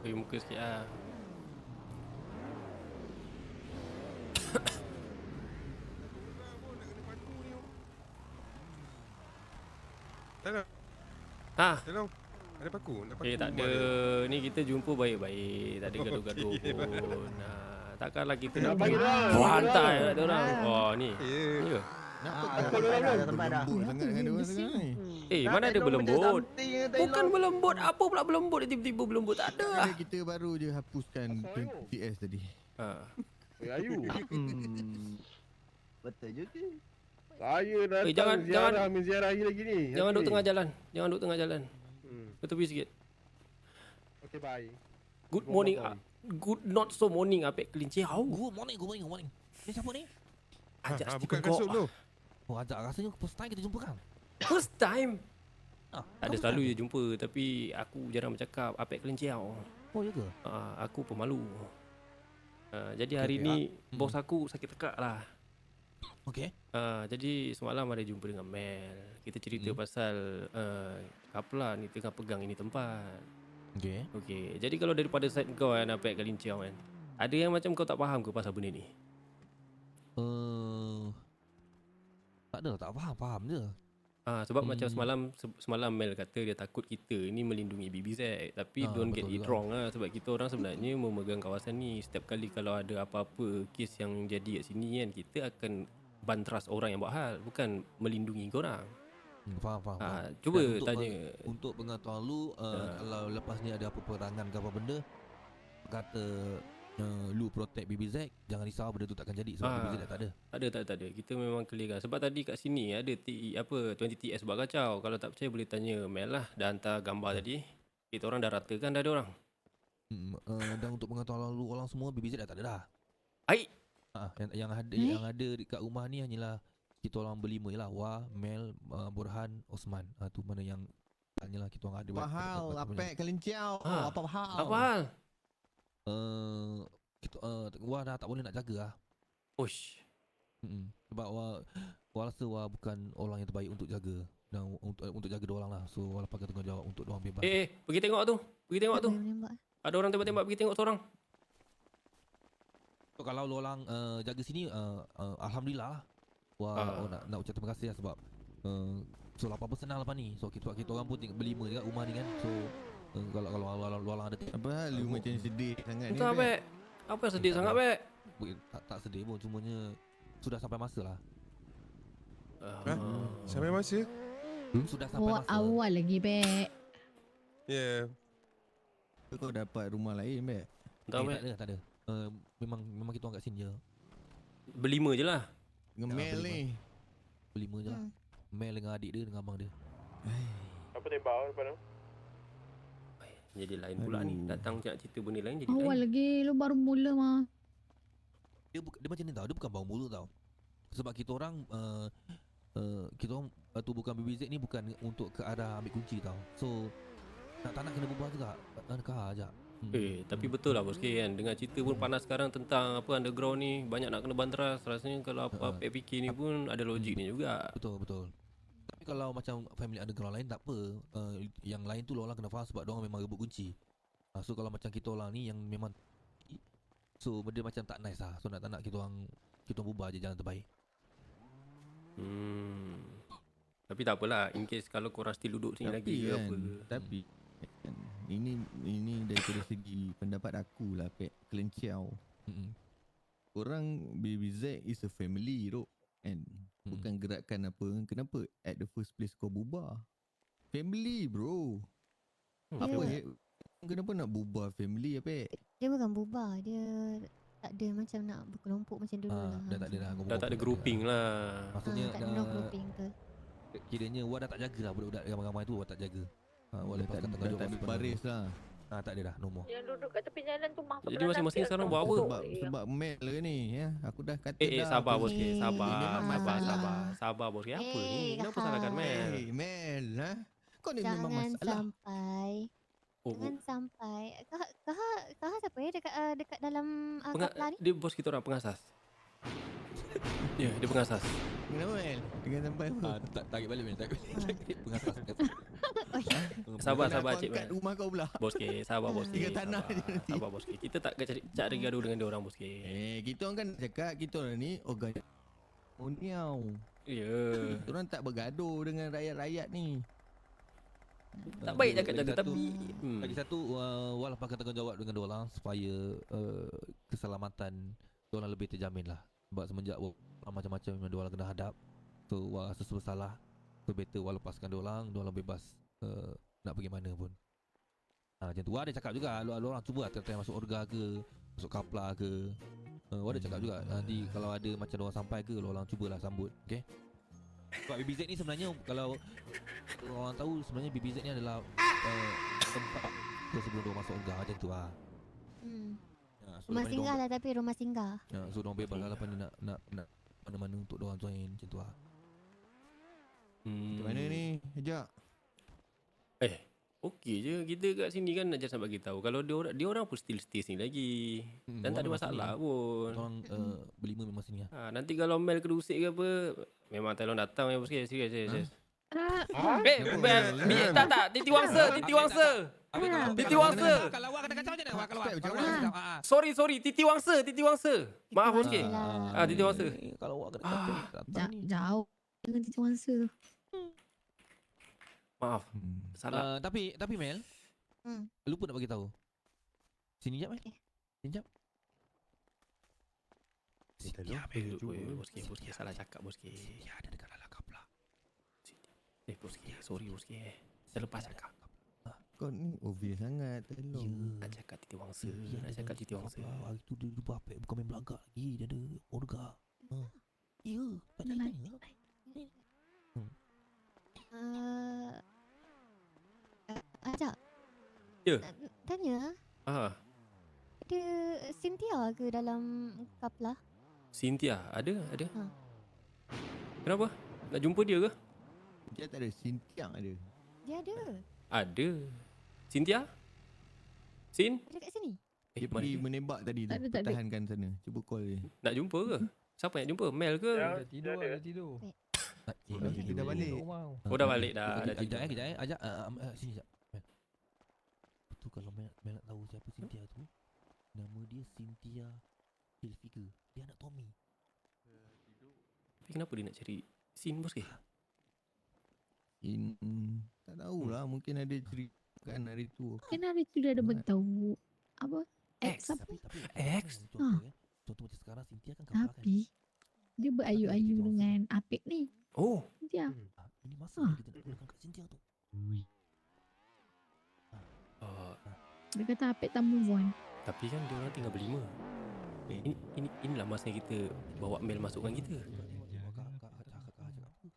bagi muka sikit lah. Tolong, Ha? tolong. Ada paku, nak paku. Tak ada. Ni kita jumpa baik-baik. Tak ada gaduh-gaduh pun. Takkanlah kita nak hantar kat dia orang. Oh ni. Ya. Ada tempat dah. Lembut sangat dengan dia orang sekarang ni. Mana ada berlembut? Bukan berlembut. Apa pula berlembut? Tiba-tiba berlembut. Tak ada. Ada kita baru je hapuskan 20 TS tadi. Ayu. Betul juga. Saya datang jangan- ziarah menziarahi lagi ni. Jangan duduk tengah jalan. Jangan duduk tengah jalan. Ke tepi sikit. Okey, bye. Good morning. Good not so morning Apek kelinci. Good morning. Ni siapa ni? Ajak buka Stephen kasut kau. tu. Oh, ajak rasanya first time kita jumpa kan? First time. Tak ada kau selalu je jumpa. Tapi aku jarang bercakap Apek kelinci. Oh, ya ke? Aku pemalu. Jadi hari ni bos aku sakit tekak lah. Okey. Jadi semalam ada jumpa dengan Mel. Kita cerita pasal Kapla ni tengah pegang ini tempat. Okey. Jadi kalau daripada side kau kan Apek Kalinciao kan, ada yang macam kau tak faham ke pasal benda ni? Tak ada, tak faham je. Sebab macam semalam Mel kata dia takut kita ni melindungi BBZ. Tapi don't get it juga. wrong lah. Sebab kita orang sebenarnya memegang kawasan ni. Setiap kali kalau ada apa-apa kes yang jadi kat sini kan, kita akan bantras orang yang buat hal, bukan melindungi korang. Faham. Cuba Dan tanya. Untuk pengetahuan lu, kalau lepas ni ada apa perangan ke apa benda, kata lu protect BBZ, jangan risau, benda tu takkan jadi sebab BBZ dah tak ada. Tak ada. Kita memang clearkan. Sebab tadi kat sini ada 20 TS buat kacau. Kalau tak percaya boleh tanya Mel lah. Dah hantar gambar tadi. Kita orang dah ratakan dah ada orang. Dan untuk pengetahuan lu orang semua, BBZ dah tak ada dah. Baik. Yang ada dekat rumah ni hanyalah kita orang berlima je lah. Wah, Mel, Burhan, Osman. Tu mana yang hanyalah kita orang ada. Apa hal? Apek Kalinciao. Apa hal? Apa hal? Wah dah tak boleh nak jaga lah. Ush. Sebab Wah rasa Wah bukan orang yang terbaik untuk jaga. Dan untuk jaga diorang lah. So Wah lepaskan tanggungjawab untuk diorang bebas. Pergi tengok tu. Ada orang tembak-tembak, pergi tengok seorang. So, kalau diorang jaga sini, Alhamdulillah lah. Wah nak ucap terima kasih lah sebab so apa-apa senang lepas ni. So kita orang pun berlima dekat rumah ni kan. So kalau diorang ada Apa hal lu macam sedih sangat ni? Entah Pek. Apa yang sedih sangat Pek? tak sedih pun, cumanya sudah sampai masa lah. Sampai masa? Sudah sampai masa. Awal lagi, Bek. Ya. Kau dapat rumah lain, Bek? Entah Pek. Tak ada. Memang kita orang kat sini je. Berlima je lah. Dengan Mel ni. Berlima je lah. Mel dengan adik dia dengan abang dia. Apa tembak depan tu? Jadi lain pula ni. Datang nak cerita benda lain jadi Awal lain. lagi, lu baru mula mah. Dia macam ni tau. Dia bukan bawa mulut tau. Sebab kita orang tu bukan BBZ ni bukan untuk ke arah ambil kunci tau. So tak nak kena berbual juga. Nak kah ajak. Tapi betul lah bos kan. Dengar cerita pun panas sekarang tentang apa underground ni. Banyak nak kena bantras. Rasanya kalau apa PPK ni pun ada logik ni juga. Betul. Tapi kalau macam family underground lain tak apa. Yang lain tu orang kena faham sebab diorang memang rebut kunci. So kalau macam kita orang ni yang memang, so benda macam tak nice lah. So tak nak kita orang bubar je jalan terbaik. Tapi tak apalah. In case kalau korang still duduk sini lagi ke apa. Tapi kan, ini daripada segi pendapat aku lah, Pek Kalinciao. Orang BBZ is a family, Rok. And bukan gerakan apa. Kenapa at the first place kau bubar? Family, bro. Apa kenapa nak bubar family, Pek? Dia bukan bubar, dia tak ada macam nak berkelompok macam dulu lah. Dah tak ada dah. Dah tak ada grouping lah. Maksudnya tak ada grouping ke. kiranya Wah dah tak jaga lah budak-budak ramai-ramai tu. Wah tak jaga. Wah lepas Tak ada baris lah. Tak ada dah, no more. Yang duduk kat tepi jalan tu masuk. Jadi masing-masing sekarang buat apa? Sebab Mel ke ni ya. Aku dah kata dah. Sabar bos ke. Ini memang masalah. Sabar bos ke. Apa ni? Kenapa salahkan Mel? Hey Mel, ha? Kau ni memang Jangan masalah. sampai. Kau siapa ya dekat dalam kapal ni? Dia bos kita orang pengasas. Ya, dia pengasas. Kenapa Mel? Dengan sampai apa? Tarik balik Mel, tarik balik. Pengasas. Sabar Nak Cik aku angkat Mel. rumah kau pula. Bos K, sabar Bos K. Tinggal tanah je nanti. Sabar Bos K. Kita tak cari gaduh dengan dia orang Bos K. Kita orang kan cakap kita orang ni Oniau. Ya. Kita orang tak bergaduh dengan rakyat-rakyat ni. Tak baik cakap macam tu Lagi tapi Lagi satu, walaupun akan tanggungjawab dengan diorang supaya keselamatan diorang lebih terjamin lah. Sebab semenjak macam-macam yang diorang kena hadap. So sesuatu salah, so better lepaskan diorang bebas nak pergi mana pun. Macam tu. Ada cakap juga, diorang cuba try masuk orga ke, masuk kapla ke. Ada cakap juga, nanti kalau ada macam diorang sampai ke, diorang cubalah sambut. Okay. Sebab BBZ ni sebenarnya, kalau orang tahu, sebenarnya BBZ ni adalah tempat sebelum diorang masuk orga macam tu lah. So Rumah singgah lah, tapi rumah singgah. So diorang bebas lah nak mana-mana untuk diorang join macam tu lah. Macam mana ni? Ajak. okey je. Kita kat sini kan nak just nak bagi tahu kalau dia orang pun still stay sini lagi. Dan tak ada masalah pun. Orang berlima memang sini lah. Nanti kalau Mel kena usik ke apa, memang tolong datang ya Bos K. Serius. Mel. Tak, Titi Wangsa. Titi Wangsa. Kalau awak kena kacau macam mana? Awak keluar. Sorry, Titi Wangsa. Maaf Bos K. Titi Wangsa. Kalau awak kena kacau datang ni. Jauh dengan Titi Wangsa tu. Maaf. Salah. Tapi Mel, lupa nak bagi tahu. Sini jap Okay. Sini jap. Bos K, salah cakap Bos K. Ya, ada dekat dalam kapla. Bos K, sorry Bos K. Terlepas cakap. Kau ni obvious sangat. Tolong. Nak cakap Titi Wangsa. Hari tu dia lupa apa, bukan main belagak lagi. Dia ada orga. Ya, tak Dah lah. tanya. Ajak. Ya. Tanya, ada Cynthia ke dalam kapla? Cynthia, ada. Ha. Kenapa? Nak jumpa dia ke? Dia tak ada. Sintiang ada. Dia ada. Ada. Cynthia? Sin? Ada kat sini. Dia pergi menembak tadi tu. Tak ada. Pertahankan sana. Cuba call dia. Nak jumpa ke? Siapa nak jumpa? Mel ke? Dia tidur. Kita dah balik. Oh dah balik dah. Dah tidur. Kejap. Ajak sini jap. Tu kalau Mel nak tahu siapa Cynthia tu, nama dia Cynthia Hilfiger. Dia anak Tommy. Tapi kenapa dia nak cari Sin Bos K? Tak tahulah. Mungkin ada cerita kan hari tu. Kan hari tu dia ada beritahu apa? X apa? Tapi X? Contoh macam sekarang Cynthia kan kapal kan. Tapi dia berayu-ayu dengan Apik ni. Oh, Dia. Ini masa kita nak gunakan kat Cynthia tu. Dia kata Apik tak move on. tapi kan dia orang tinggal berlima. Inilah masanya kita bawa Mel masukkan kita.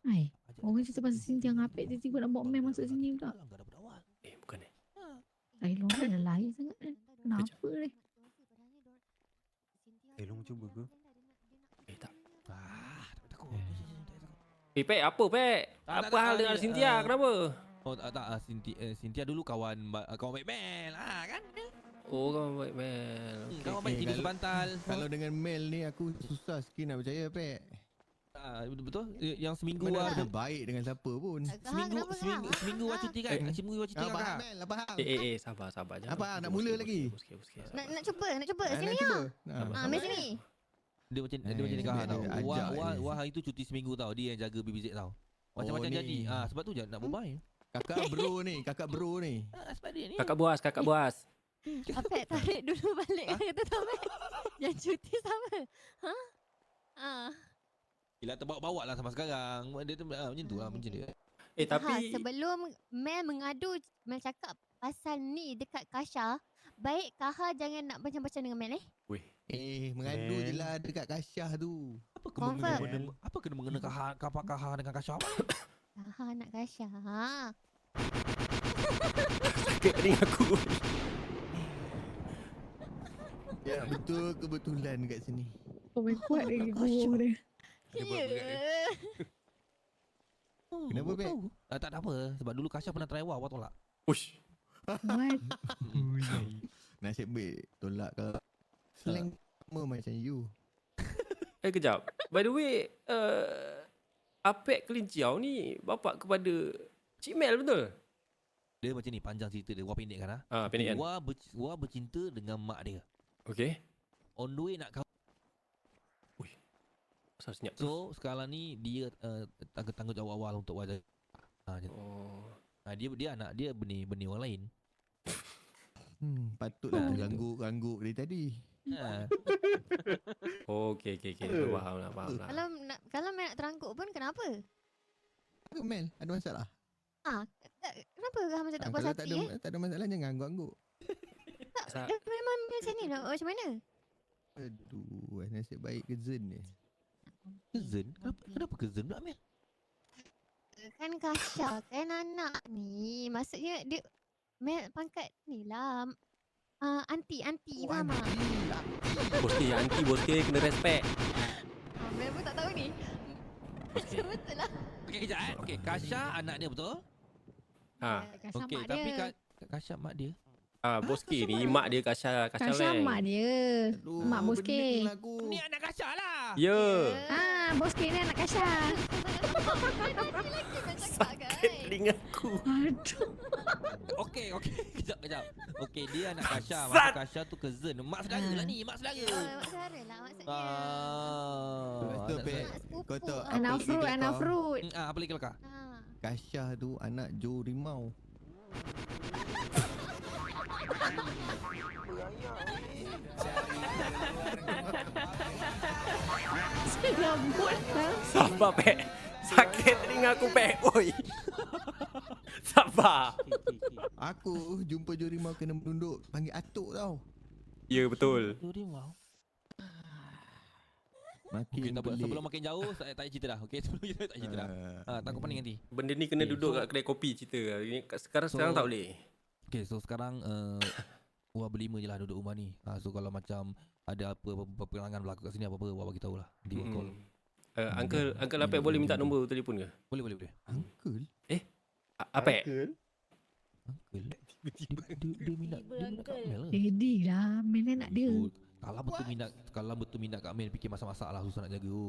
Hai. Orang cerita pasal Cynthia dengan Apik, tiba-tiba nak bawa Mel masuk sini pula. Bukan Lain orang dah lain sangat kan. Kenapa ni? Long cuba ke? tak. Takut. Pek, apa Pek? Apa hal dengan Cynthia? Kenapa? Oh tak Cynthia dulu kawan baik Mel kan. Oh, kawan baik Mel. Kawan baik tidur sebantal. Kalau dengan Mel ni aku susah sikit nak percaya, Pek. Betul. Yang seminggu Mana ada baik dengan siapa pun. seminggu cuti kan. Seminggu cuti Apa kan. Mel? Apa hal? Sabar je. Apa, nak mula lagi? Nak cuba. Sini cuba. lah. Mel sini. Dia macam dia cakap ada tau. ajak Wah hari tu cuti seminggu tau. Dia yang jaga BBZ tau. Macam-macam ni. jadi. Sebab tu je nak berbaik. Kakak bro ni. Sebab dia ni. Kakak buas. Apek tarik dulu balik kata sama. Yang cuti sama. Yelah terbawa-bawa lah sama sekarang. Dia tu macam tu lah macam dia. Tapi sebelum Mel mengadu, Mel cakap pasal ni dekat Kasha, baik Kaha jangan nak macam-macam dengan Mel Mengadu je lah dekat Kasyah tu. Apa kena mengena Kaha dengan Kasha? Kaha nak Kasha. sakit ring aku. Ya betul kebetulan kat sini. Kau main kuat lagi guru dia. Kenapa, Pek? Tak ada apa. Sebab dulu Kasha pernah try awak tolak. Ush. What? Nasib baik tolak kau. Slang sama macam you. Kejap. By the way, Apek Kelinciau ni bapak kepada Cik Mel betul? Dia macam ni panjang cerita dia. Wah pendek kan Pendek kan. Wah bercinta dengan mak dia. Okay. On the way nak kahwin. Pasal senyap. So sekarang ni dia tanggungjawab awal untuk wajah. Dia anak dia benih orang lain. Patutlah ganggu dia tadi. Okay. Faham lah. Kalau Mel nak terangkut pun kenapa? Mel, ada masalah? Kenapa kau macam tak puas Kalau hati tak ada masalah jangan angguk-angguk. Dia memang macam ni nak macam mana? Aduh, nasib baik cousin ni. Cousin? Kenapa cousin pula Mel? Kan Kasha kan anak ni. Maksudnya dia Mel pangkat ni lah. Aunty faham tak? Bos kena respect. Mel pun tak tahu ni. Okay. Betul lah. Okay kejap Okay, Kasha anak dia betul? Kasha Okay, mak tapi dia. Kasha mak dia. Bos K ni mak dia Kasha Kasha Lang. mak dia. Mak Bos K. Ni anak Kasha lah. Ya. Bos K ni anak Kasha. Sakit telinga aku. Aduh. Okay. Kejap. Okay, dia anak Kasha. Masa Kasha tu cousin. Mak saudara lah ni, mak saudara. Mak saudara lah maksudnya. Betul, Pek. Kau tahu Anak fruit. Apa lagi kelakar? Kasha tu anak Joe Rimau. Rambut lah. Sabar, Pek. Sakit telinga aku, Pek. Oi. Sabar. Aku jumpa Joe Rimau kena menunduk panggil atuk tau. Ya, betul. Wow. Makin Okay, tak apa. pelik. Sebelum makin jauh, saya tak payah cerita dah. Okay, sebelum kita tak cerita dah. Takut panik nanti. Benda ni kena duduk kat kedai kopi cerita. Sekarang tak boleh. Okay, so sekarang Wah berlima je lah duduk rumah ni. So kalau macam ada apa peperangan berlaku kat sini apa-apa, Wah bagi tahu lah. Di call. Uncle Apek boleh minta nombor telefon ke? Boleh. Uncle? Apek? Uncle? Dia minat Kak Mel ke? Ready lah. Mel nak dia. Kalau betul minat Kak Mel, fikir masak-masak lah, susah nak jaga.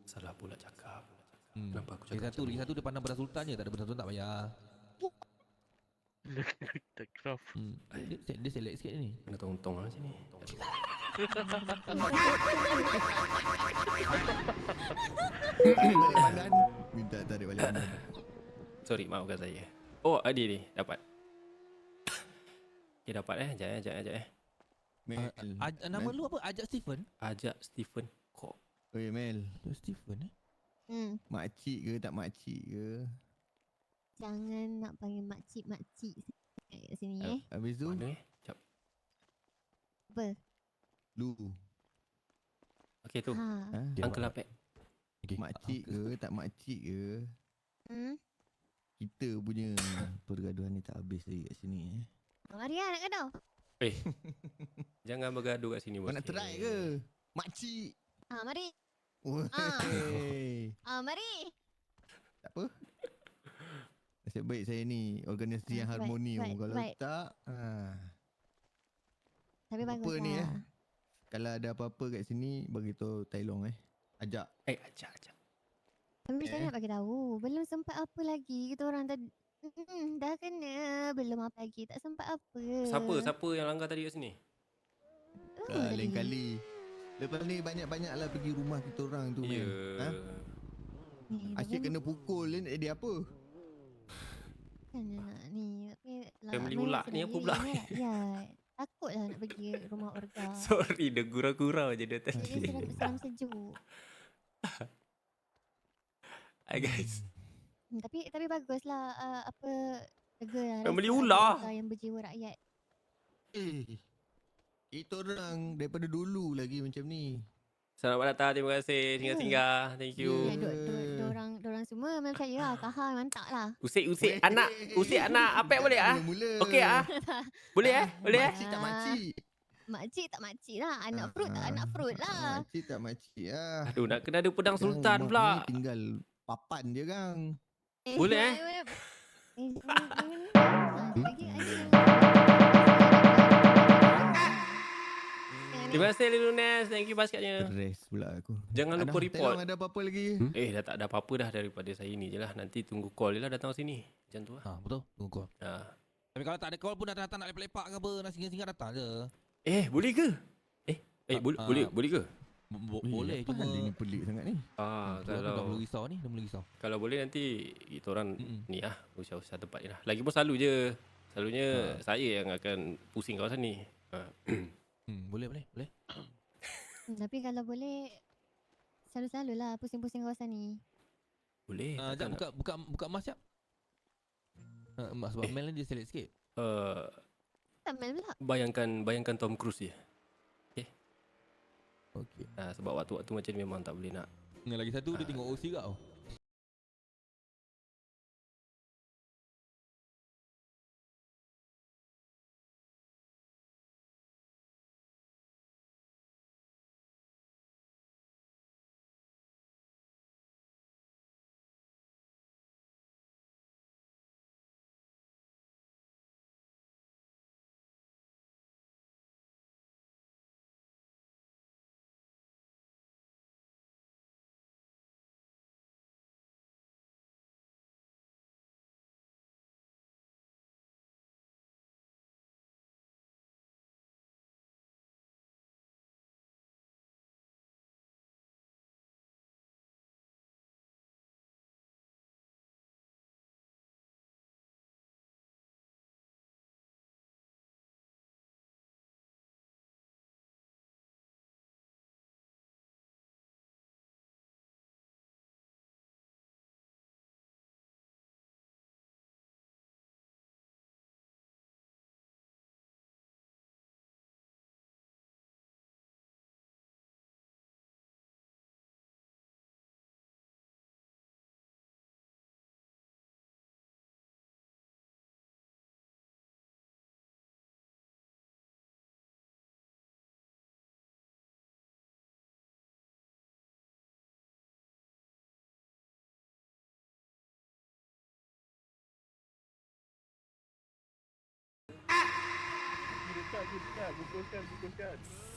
Salah pula cakap. Kenapa aku cakap Lagi satu dia pandang beras sultan je, tak ada beras sultan tak payah. Dia select sikit ni. Kena tong-tong lah sini. Balik badan. Minta tarik balik badan. Sorry, maafkan saya. Oh, Adi ni dapat. Okay, dapat Sekejap. Mel. Nama lu apa? Ajak Stephen? Ajak Stephen Kok. Oi Mel. Stephen Makcik ke tak makcik ke? Jangan nak panggil makcik kat sini Habis tu? Mana Sekejap. Apa? Lu. Okay tu. Uncle Apek. Makcik ke tak makcik ke? Kita punya pergaduhan ni tak habis lagi kat sini Mari lah nak gaduh. Jangan bergaduh kat sini bos. Kau nak try ke? Makcik. Mari. Wey. Mari. Tak apa. Nasib baik saya ni organisasi yang harmoni. Kalau tak Tapi bagus apa lah. ni Kalau ada apa-apa kat sini bagi tahu Tai Long Ajak. Ajak. Tapi macam mana bagi tahu? Belum sempat apa lagi. Kita orang tadi dah kena. Belum apa lagi. Tak sempat apa. Siapa yang langgar tadi kat sini? Lain kali. Lepas ni banyak-banyaklah pergi rumah kita orang tu. Ya. Asyik kena pukul dia apa? Kan nak ni. Family ulak ni apa pula? Ya. Takutlah nak pergi rumah orga. Sorry, dia gurau-gurau je dia tadi. Dia sudah pesan sejuk. Hai guys. Tapi baguslah apa jaga lah. Family ular. Yang berjiwa rakyat. Kita orang daripada dulu lagi macam ni. Selamat datang, terima kasih. Singgah-singgah. Thank you. Diorang semua memang percaya lah. Kahar mantap lah. Usik anak. Apek boleh Okey Boleh Boleh Makcik tak makcik. Makcik tak makcik lah. Anak fruit tak anak fruit lah. Makcik tak makcik lah. Aduh, nak kena ada pedang sultan pula. Tinggal papan je kang. Boleh Terima kasih Lunes. Thank you basketnya. Rest pula aku. Jangan lupa report. Ada apa-apa lagi? Dah tak ada apa-apa dah daripada saya ni je lah. Nanti tunggu call je lah datang sini. Macam tu lah. Betul. Tunggu call. Tapi kalau tak ada call pun datang-datang nak lepak-lepak ke apa, nak singgah-singgah datang je. Boleh ke? Boleh ke? Boleh, apa cuma hal ini pelik sangat ni? dah mula risau ni, dah mula risau. Kalau boleh nanti kita orang ni usah-usah tempat ni lah. Lagipun selalunya saya yang akan pusing kawasan ni. Boleh. Tapi kalau boleh selalu-selalu lah pusing-pusing kawasan ni. Boleh. Jap buka mas jap. Sebab Mel ni dia selit sikit. Tak Mel pula. Bayangkan Tom Cruise je. Okey. Sebab waktu-waktu macam ni memang tak boleh nak. Yang lagi satu dia tengok OC kau. Dekat, kukuskan.